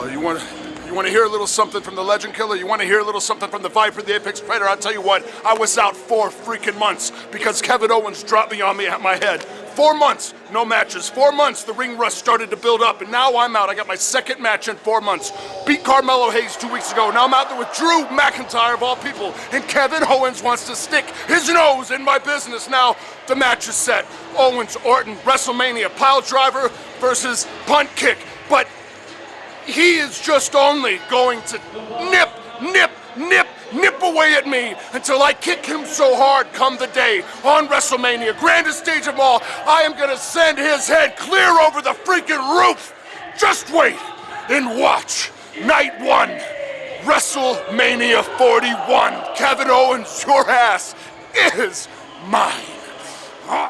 Oh, you want to hear a little something from the Legend Killer? You want to hear a little something from the Viper, the Apex Predator? I'll tell you what, I was out 4 freaking months because Kevin Owens dropped me on me at my head. 4 months, no matches. 4 months, the ring rust started to build up, and now I'm out. I got my second match in 4 months. Beat Carmelo Hayes 2 weeks ago. Now I'm out there with Drew McIntyre, of all people, and Kevin Owens wants to stick his nose in my business. Now the match is set. Owens, Orton, WrestleMania, pile driver versus punt kick. But he is just only going to nip away at me until I kick him so hard come the day on WrestleMania, grandest stage of all, I am gonna send his head clear over the freaking roof. Just wait and watch. Night 1, WrestleMania 41. Kevin Owens, your ass is mine.